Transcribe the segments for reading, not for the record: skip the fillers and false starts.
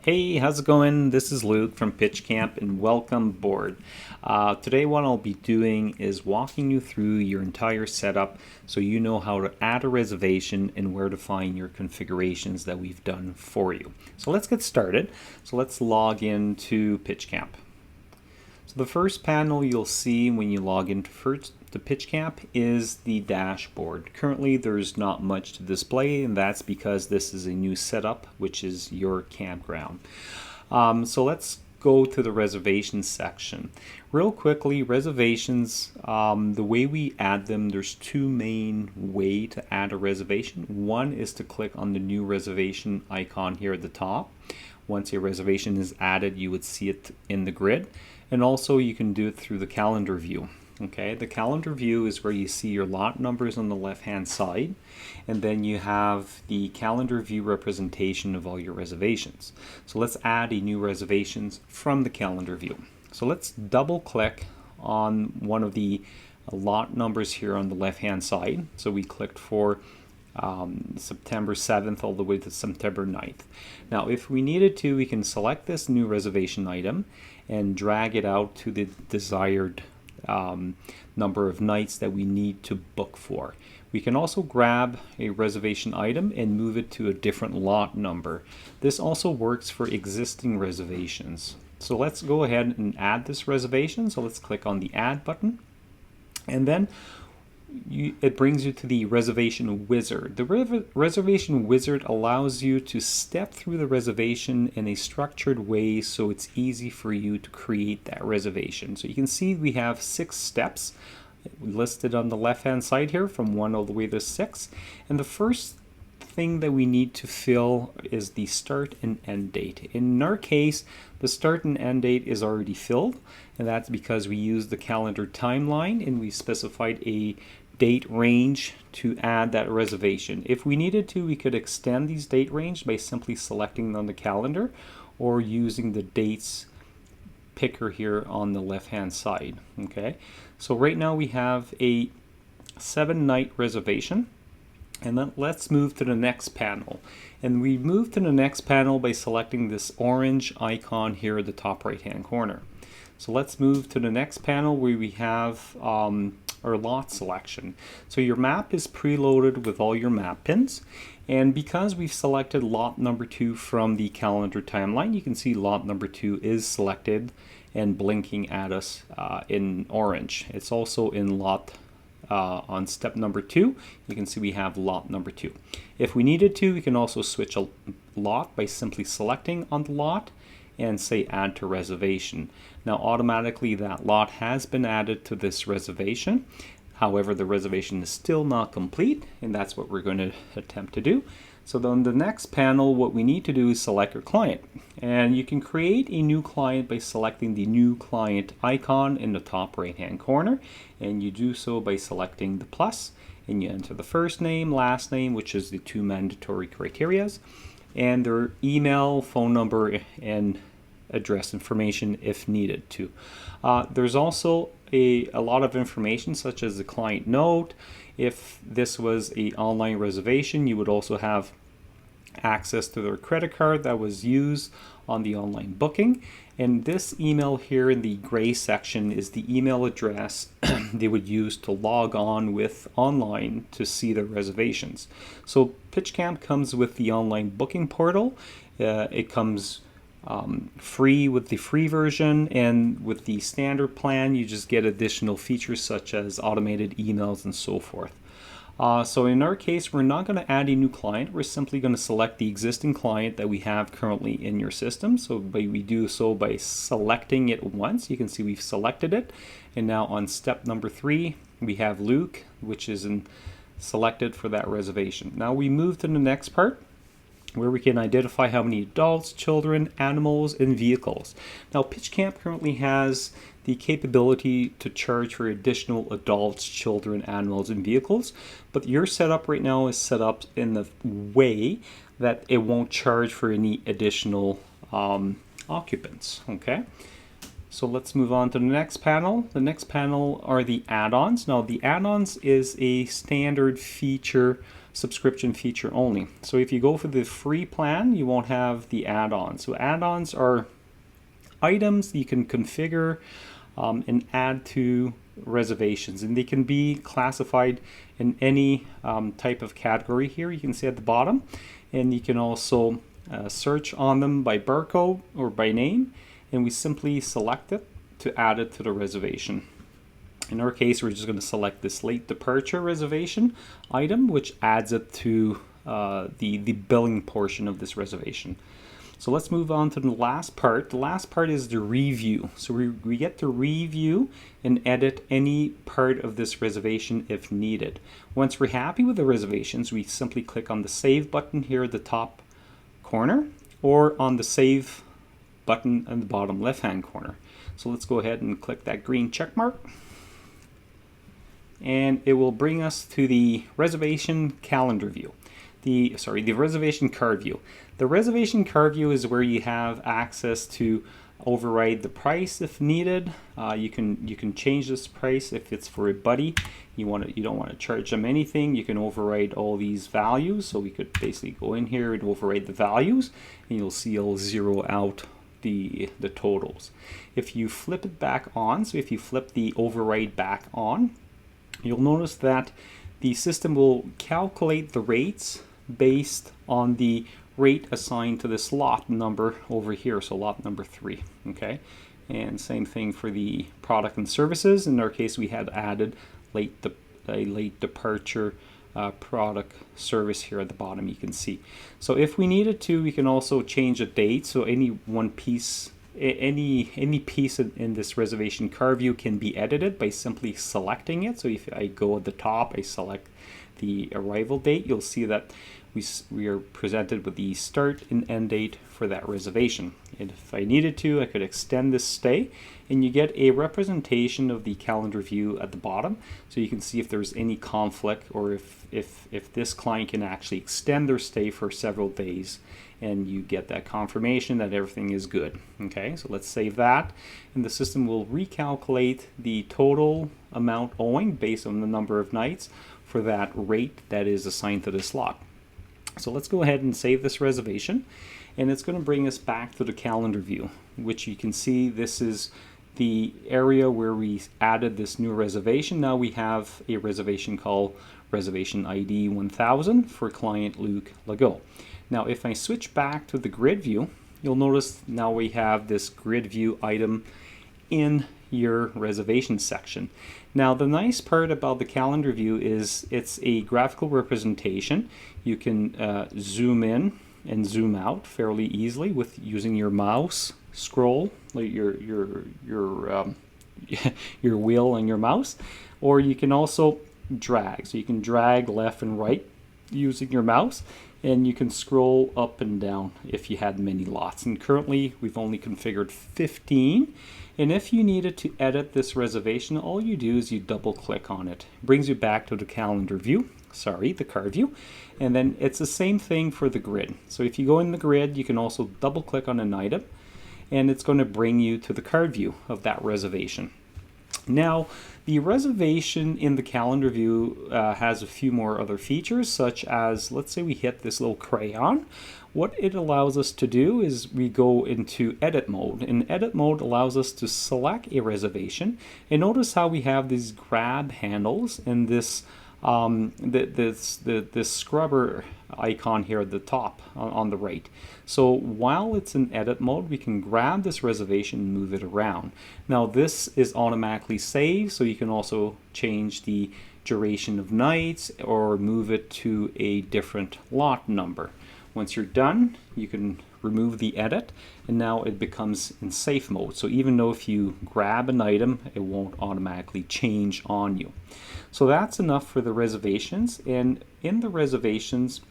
Hey, how's it going? This is Luke from PitchCamp and welcome aboard. Today what I'll be doing is walking you through your entire setup so you know how to add a reservation and where to find your configurations that we've done for you. So let's get started. So let's log into PitchCamp. So the first panel you'll see when you log into the PitchCamp is the dashboard. Currently there's not much to display, and that's because this is a new setup, which is your campground. So let's go to the reservations section. Real quickly, reservations, the way we add them, there's two main ways to add a reservation. One is to click on the new reservation icon here at the top. Once your reservation is added, you would see it in the grid. And also you can do it through the calendar view. Okay, the calendar view is where you see your lot numbers on the left hand side, and then you have the calendar view representation of all your reservations. So let's add a new reservations from the calendar view. So let's double click on one of the lot numbers here on the left hand side. So we clicked for September 7th all the way to September 9th. Now if we needed to, we can select this new reservation item and drag it out to the desired number of nights that we need to book for. We can also grab a reservation item and move it to a different lot number. This also works for existing reservations. So let's go ahead and add this reservation. So let's click on the add button, and then it brings you to the reservation wizard. The reservation wizard allows you to step through the reservation in a structured way so it's easy for you to create that reservation. So you can see we have 6 steps listed on the left hand side here, from 1 all the way to 6. And the first thing that we need to fill is the start and end date. In our case, the start and end date is already filled, and that's because we used the calendar timeline and we specified a date range to add that reservation. If we needed to, we could extend these date range by simply selecting on the calendar or using the dates picker here on the left hand side. Okay, so right now we have a 7-night reservation, and then let's move to the next panel. And we move to the next panel by selecting this orange icon here at the top right hand corner. So let's move to the next panel where we have our lot selection. So your map is preloaded with all your map pins, and because we've selected lot number 2 from the calendar timeline, you can see lot number 2 is selected and blinking at us in orange. It's also in lot on step number 2. You can see we have lot number 2. If we needed to, we can also switch a lot by simply selecting on the lot and say add to reservation. Now automatically that lot has been added to this reservation. However, the reservation is still not complete, and that's what we're going to attempt to do. So then the next panel, what we need to do is select your client. And you can create a new client by selecting the new client icon in the top right hand corner, and you do so by selecting the plus, and you enter the first name, last name, which is the 2 mandatory criterias, and their email, phone number, and address information if needed to. There's also a lot of information such as the client note. If this was an online reservation, you would also have access to their credit card that was used on the online booking. And this email here in the gray section is the email address they would use to log on with online to see their reservations. So PitchCamp comes with the online booking portal. It comes free with the free version, and with the standard plan you just get additional features such as automated emails and so forth. So in our case, we're not going to add a new client. We're simply going to select the existing client that we have currently in your system. So we do so by selecting it once. You can see we've selected it, and now on step number 3 we have Luke, which is selected for that reservation. Now we move to the next part, where we can identify how many adults, children, animals, and vehicles. Now PitchCamp currently has the capability to charge for additional adults, children, animals, and vehicles, but your setup right now is set up in the way that it won't charge for any additional occupants. Okay, so let's move on to the next panel. The next panel are the add-ons. Now the add-ons is a standard feature subscription feature only. So if you go for the free plan, you won't have the add-ons. So add-ons are items you can configure and add to reservations, and they can be classified in any type of category. Here you can see at the bottom, and you can also search on them by barcode or by name, and we simply select it to add it to the reservation. In our case, we're just going to select this late departure reservation item, which adds it to the billing portion of this reservation. So let's move on to the last part. The last part is the review. So we get to review and edit any part of this reservation if needed. Once we're happy with the reservations, we simply click on the Save button here at the top corner, or on the Save button in the bottom left-hand corner. So let's go ahead and click that green check mark, and it will bring us to the reservation calendar view. The reservation card view. The reservation card view is where you have access to override the price if needed. You can change this price if it's for a buddy. You don't want to charge them anything. You can override all these values. So we could basically go in here and override the values, and you'll see it'll zero out the totals. If you flip it back on, so if you flip the override back on, you'll notice that the system will calculate the rates based on the rate assigned to this lot number over here, so lot number 3. Okay, and same thing for the product and services. In our case, we had added a late departure product service here at the bottom, you can see. So if we needed to, we can also change a date. So any one piece, any piece in this reservation card view can be edited by simply selecting it. So if I go at the top, I select the arrival date, you'll see that we are presented with the start and end date for that reservation. And if I needed to, I could extend this stay, and you get a representation of the calendar view at the bottom, so you can see if there's any conflict, or if this client can actually extend their stay for several days, and you get that confirmation that everything is good. Okay, so let's save that, and the system will recalculate the total amount owing based on the number of nights for that rate that is assigned to this lot. So let's go ahead and save this reservation, and it's going to bring us back to the calendar view, which you can see this is the area where we added this new reservation. Now we have a reservation called Reservation ID 1000 for client Luke Legault. Now if I switch back to the grid view, you'll notice now we have this grid view item in your reservation section. Now the nice part about the calendar view is it's a graphical representation. You can zoom in and zoom out fairly easily with using your mouse scroll, like your wheel and your mouse, or you can also drag. So you can drag left and right using your mouse, and you can scroll up and down if you had many lots. And currently we've only configured 15. And if you needed to edit this reservation, all you do is you double click on it. It brings you back to the calendar view, the card view. And then it's the same thing for the grid. So if you go in the grid, you can also double click on an item, and it's going to bring you to the card view of that reservation. Now, the reservation in the calendar view has a few more other features, such as, let's say we hit this little crayon. What it allows us to do is we go into edit mode, and edit mode allows us to select a reservation. And notice how we have these grab handles and this this scrubber icon here at the top on the right. So while it's in edit mode, we can grab this reservation and move it around. Now this is automatically saved, so you can also change the duration of nights or move it to a different lot number. Once you're done, you can remove the edit, and now it becomes in safe mode. So even though if you grab an item, it won't automatically change on you. So that's enough for the reservations. And in the reservations,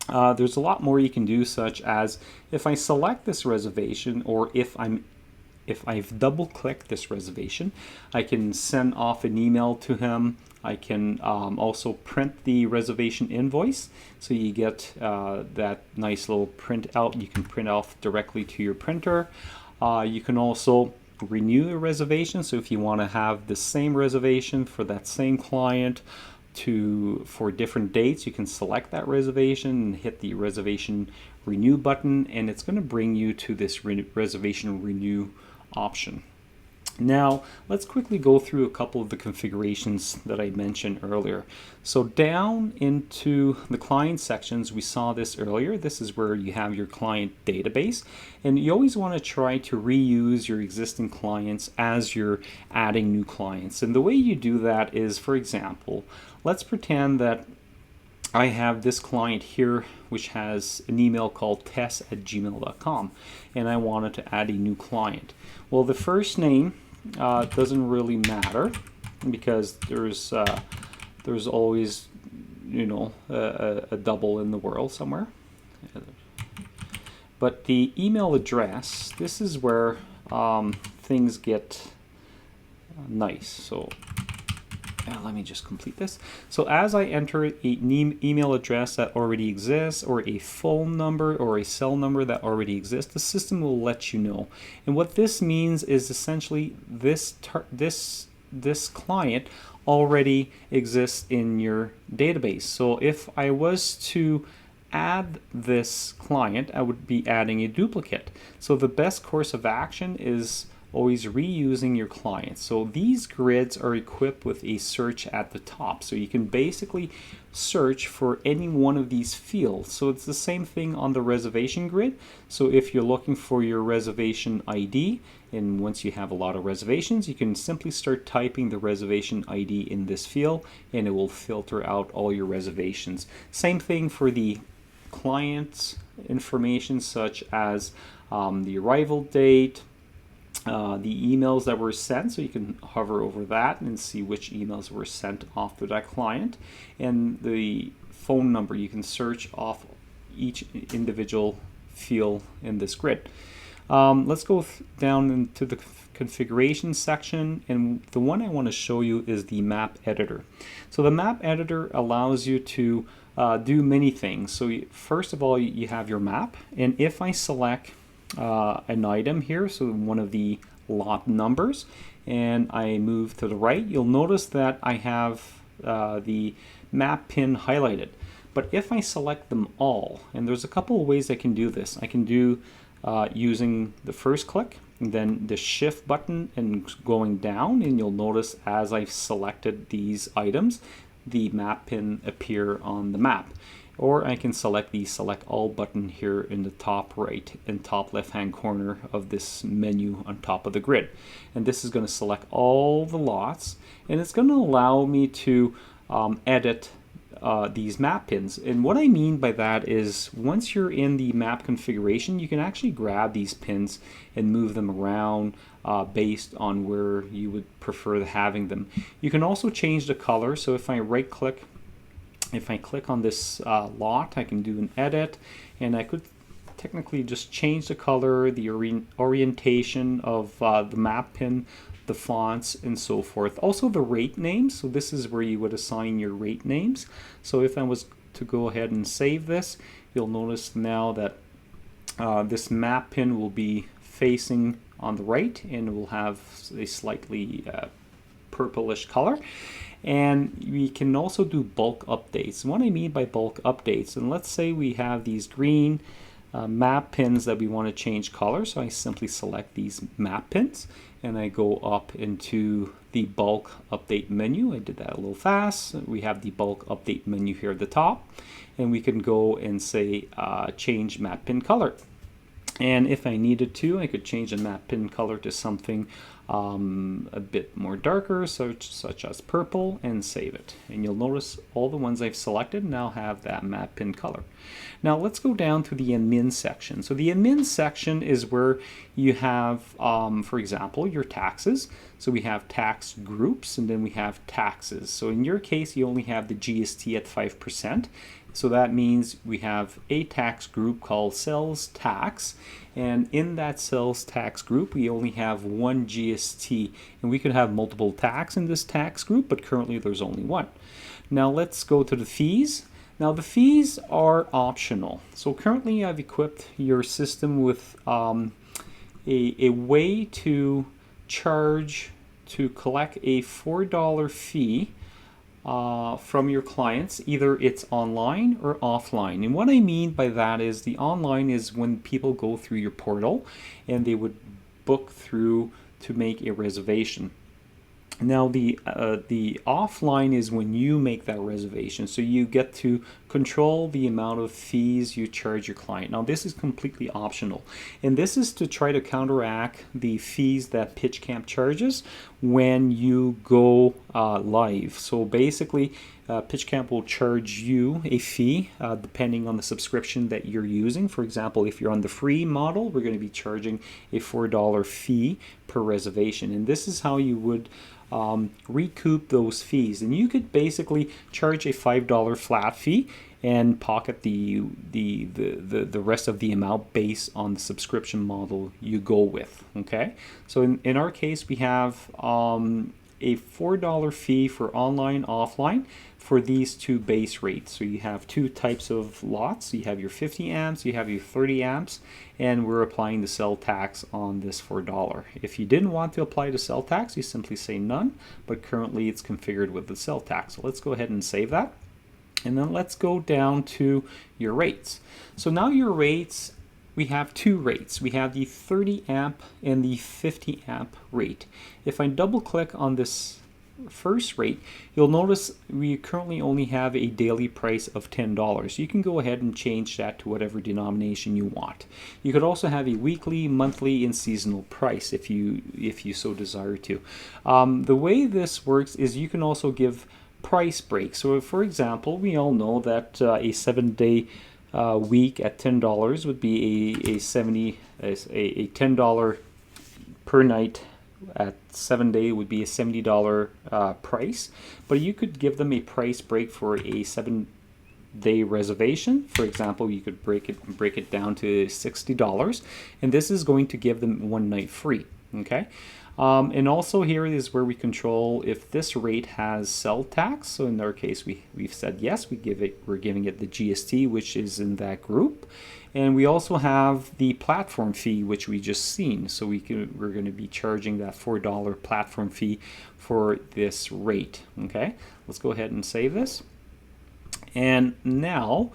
there's a lot more you can do, such as if I select this reservation, or if I've double clicked this reservation, I can send off an email to him. I can also print the reservation invoice, so you get that nice little print out. You can print off directly to your printer. You can also renew a reservation, so if you want to have the same reservation for that same client for different dates. You can select that reservation and hit the reservation renew button, and it's going to bring you to this reservation renew option. Now, let's quickly go through a couple of the configurations that I mentioned earlier. So down into the client sections, we saw this earlier. This is where you have your client database, and you always want to try to reuse your existing clients as you're adding new clients. And the way you do that is, for example, let's pretend that I have this client here which has an email called tess@gmail.com, and I wanted to add a new client. Well, the first name doesn't really matter because there's always, you know, a double in the world somewhere. But the email address, this is where things get nice. So let me just complete this. So as I enter an email address that already exists, or a phone number or a cell number that already exists, the system will let you know. And what this means is essentially this client already exists in your database. So if I was to add this client, I would be adding a duplicate. So the best course of action is always reusing your clients. So these grids are equipped with a search at the top. So you can basically search for any one of these fields. So it's the same thing on the reservation grid. So if you're looking for your reservation ID, and once you have a lot of reservations, you can simply start typing the reservation ID in this field, and it will filter out all your reservations. Same thing for the client's information, such as the arrival date, the emails that were sent, so you can hover over that and see which emails were sent off to that client, and the phone number. You can search off each individual field in this grid. Let's go down into the configuration section, and the one I want to show you is the map editor. So the map editor allows you to do many things. So first of all, you have your map, and if I select an item here, so one of the lot numbers, and I move to the right, you'll notice that I have the map pin highlighted. But if I select them all, and there's a couple of ways I can do this. I can do using the first click, and then the shift button and going down, and you'll notice as I've selected these items, the map pin appear on the map. Or I can select the select all button here in the top right and top left hand corner of this menu on top of the grid. And this is going to select all the lots, and it's going to allow me to edit these map pins. And what I mean by that is once you're in the map configuration, you can actually grab these pins and move them around based on where you would prefer having them. You can also change the color. So if I right click, if I click on this lot, I can do an edit, and I could technically just change the color, the orientation of the map pin, the fonts, and so forth. Also the rate names. So this is where you would assign your rate names. So if I was to go ahead and save this, you'll notice now that this map pin will be facing on the right, and it will have a slightly purplish color. And we can also do bulk updates. And what I mean by bulk updates, and let's say we have these green map pins that we want to change color. So I simply select these map pins, and I go up into the bulk update menu. I did that a little fast. We have the bulk update menu here at the top, and we can go and say change map pin color. And if I needed to, I could change the map pin color to something a bit more darker, such as purple, and save it. And you'll notice all the ones I've selected now have that map pin color. Now let's go down to the admin section. So the admin section is where you have, for example, your taxes. So we have tax groups, and then we have taxes. So in your case, you only have the GST at 5%. So that means we have a tax group called sales tax, and in that sales tax group we only have one GST, and we could have multiple tax in this tax group, but currently there's only one. Now let's go to the fees. Now the fees are optional. So currently I've equipped your system with a way to charge to collect a $4 fee from your clients. Either it's online or offline. And what I mean by that is the online is when people go through your portal and they would book through to make a reservation. Now the offline is when you make that reservation, so you get to control the amount of fees you charge your client. Now this is completely optional, and this is to try to counteract the fees that PitchCamp charges when you go live. So basically PitchCamp will charge you a fee depending on the subscription that you're using. For example, if you're on the free model, we're going to be charging a $4 fee per reservation, and this is how you would recoup those fees. And you could basically charge a $5 flat fee and pocket the rest of the amount based on the subscription model you go with. Okay, so in our case we have a $4 fee for online, offline for these two base rates. So you have two types of lots. You have your 50 amps, you have your 30 amps, and we're applying the sell tax on this $4. If you didn't want to apply the sell tax, you simply say none, but currently it's configured with the sell tax. So let's go ahead and save that. And then let's go down to your rates. So now your rates, we have two rates. We have the 30 amp and the 50 amp rate. If I double click on this first rate, you'll notice we currently only have a daily price of $10. You can go ahead and change that to whatever denomination you want. You could also have a weekly, monthly, and seasonal price if you so desire to. The way this works is you can also give price breaks. So for example, we all know that a 7-day week at $10 would be a $10 per night. At 7-day would be a $70 price, but you could give them a price break for a 7-day reservation. For example, you could break it down to $60, and this is going to give them 1 night free. Okay, and also here is where we control if this rate has sell tax. So in our case, we've said yes. We're giving it the GST, which is in that group. And we also have the platform fee, which we just seen. So we're going to be charging that $4 platform fee for this rate. Okay, let's go ahead and save this. And now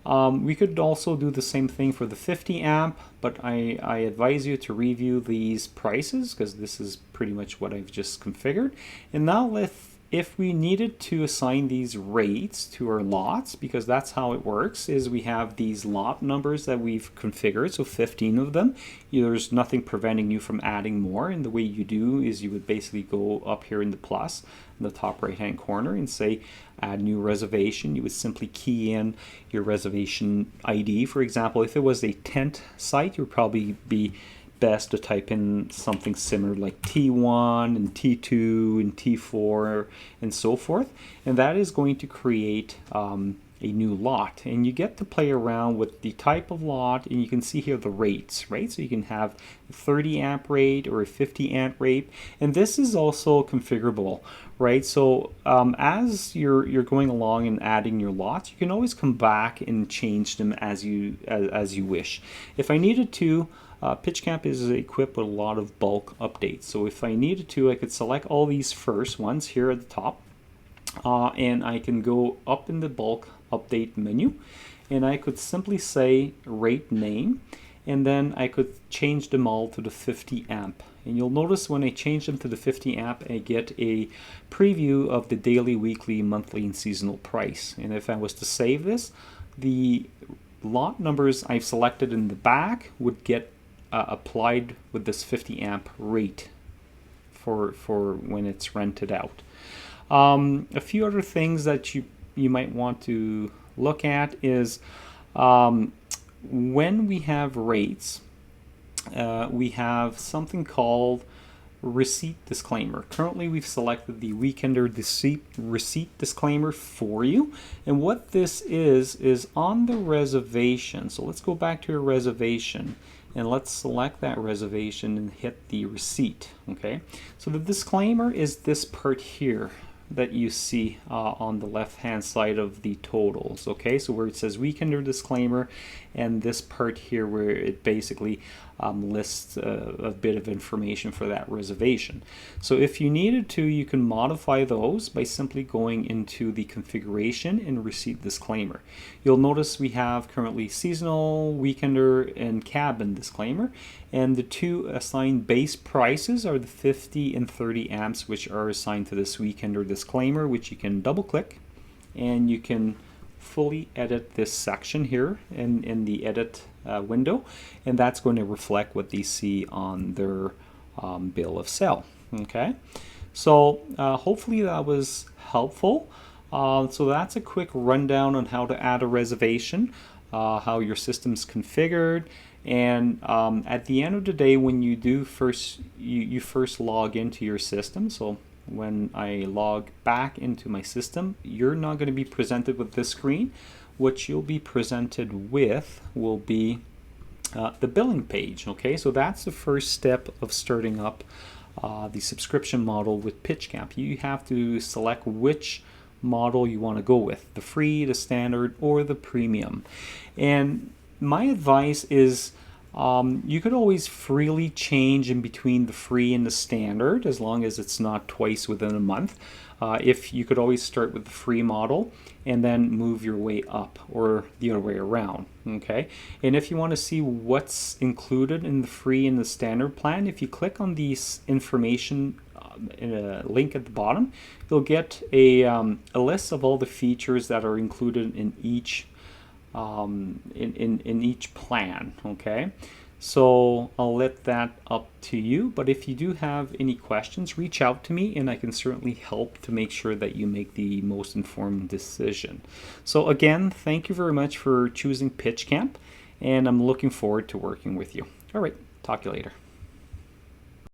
we could also do the same thing for the 50 amp, but I advise you to review these prices because this is pretty much what I've just configured. And now if we needed to assign these rates to our lots, because that's how it works, is we have these lot numbers that we've configured, so 15 of them. There's nothing preventing you from adding more, and the way you do is you would basically go up here in the plus in the top right hand corner and say add new reservation. You would simply key in your reservation ID. For example, if it was a tent site, it would probably be best to type in something similar like T1 and T2 and T4 and so forth, and that is going to create a new lot. And you get to play around with the type of lot, and you can see here the rates, right? So you can have a 30 amp rate or a 50 amp rate, and this is also configurable, right? So as you're going along and adding your lots, you can always come back and change them as you wish. If I needed to, PitchCamp is equipped with a lot of bulk updates. So if I needed to, I could select all these first ones here at the top, and I can go up in the bulk update menu, and I could simply say rate name, and then I could change them all to the 50 amp. And you'll notice when I change them to the 50 amp, I get a preview of the daily, weekly, monthly, and seasonal price. And if I was to save this, the lot numbers I've selected in the back would get applied with this 50 amp rate for when it's rented out. A few other things that you might want to look at is when we have rates, we have something called receipt disclaimer. Currently we've selected the weekender receipt disclaimer for you, and what this is on the reservation. So let's go back to your reservation and let's select that reservation and hit the receipt. Okay, so the disclaimer is this part here, that you see on the left hand side of the totals. Okay, so where it says weekender disclaimer, and this part here where it basically lists a bit of information for that reservation. So if you needed to, you can modify those by simply going into the configuration and receipt disclaimer. You'll notice we have currently seasonal, weekender, and cabin disclaimer, and the two assigned base prices are the 50 and 30 amps, which are assigned to this weekender disclaimer, which you can double click and you can fully edit this section here in the edit window, and that's going to reflect what they see on their bill of sale. Okay, so hopefully that was helpful. So that's a quick rundown on how to add a reservation, how your system's configured, and at the end of the day, when you do you first log into your system. So when I log back into my system, you're not going to be presented with this screen. What you'll be presented with will be the billing page. Okay, so that's the first step of starting up the subscription model with PitchCamp. You have to select which model you want to go with, the free, the standard, or the premium. And my advice is you could always freely change in between the free and the standard, as long as it's not twice within a month. If you could always start with the free model and then move your way up, or the other way around. Okay, and if you want to see what's included in the free and the standard plan, if you click on these information in a link at the bottom, you'll get a list of all the features that are included in each in each plan. Okay, so I'll let that up to you, but if you do have any questions, reach out to me and I can certainly help to make sure that you make the most informed decision. So again, thank you very much for choosing PitchCamp, and I'm looking forward to working with you. All right, talk to you later.